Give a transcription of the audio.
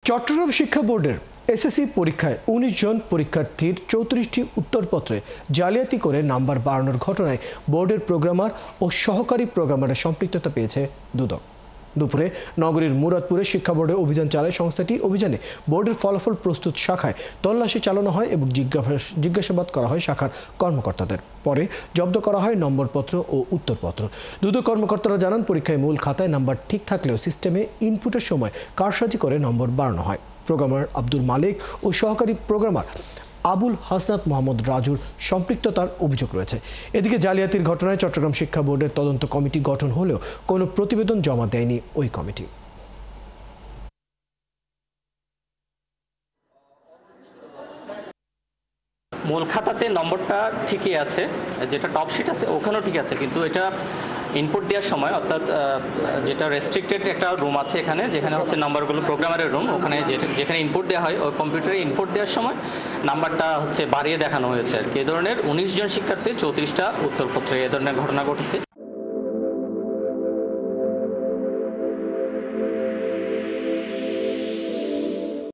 চট্টগ্রাম শিক্ষা বোর্ডের এসএসসি পরীক্ষায় ১৯ জন পরীক্ষার্থীর ৩৪টি উত্তরপত্রে জালিয়াতি করে নাম্বার বাড়ানোর ঘটনায় বোর্ডের প্রোগ্রামার ও সহকারী প্রোগ্রামারের সম্পৃক্ততা পেয়েছে দুদক। দুপুরে নগরীর মুরাদপুরে শিক্ষা বোর্ডে অভিযান চালায় সংস্থাটি। অভিযানে বোর্ডের ফলাফল প্রস্তুত শাখায় তল্লাশি চালানো হয় এবং জিজ্ঞাসাবাদ করা হয় শাখার কর্মকর্তাদের। পরে জব্দ করা হয় নম্বরপত্র ও উত্তরপত্র। দুদক কর্মকর্তারা জানান, পরীক্ষায় মূল খাতায় নাম্বার ঠিক থাকলেও সিস্টেমে ইনপুটের সময় কারসাজি করে নম্বর বাড়ানো হয়। প্রোগ্রামার আব্দুল মালিক ও সহকারী প্রোগ্রামার আবুল হাসনাত মোহাম্মদ রাজুর সম্পৃক্ততার অভিযোগ রয়েছে। এদিকে জালিয়াতির ঘটনায় চট্টগ্রাম শিক্ষা বোর্ডের তদন্ত কমিটি গঠন হলেও কোনো প্রতিবেদন জমা দেয়নি ওই কমিটি। মূল খাতাতে নম্বরটা ঠিকই আছে, যেটা টপ শিট আছে ওখানেও ঠিক আছে, কিন্তু এটা ইনপুট দেওয়ার সময়, অর্থাৎ যেটা রেস্ট্রিক্টেড একটা রুম আছে এখানে, যেখানে হচ্ছে নাম্বারগুলো প্রোগ্রামারের রুম, ওখানে যেখানে ইনপুট দেওয়া হয় ওই কম্পিউটারে ইনপুট দেওয়ার সময় নাম্বারটা হচ্ছে বাড়িয়ে দেখানো হয়েছে আর কি। এ ধরনের ১৯ জন শিক্ষার্থী ৩৪টা উত্তরপত্রে এ ধরনের ঘটনা ঘটেছে।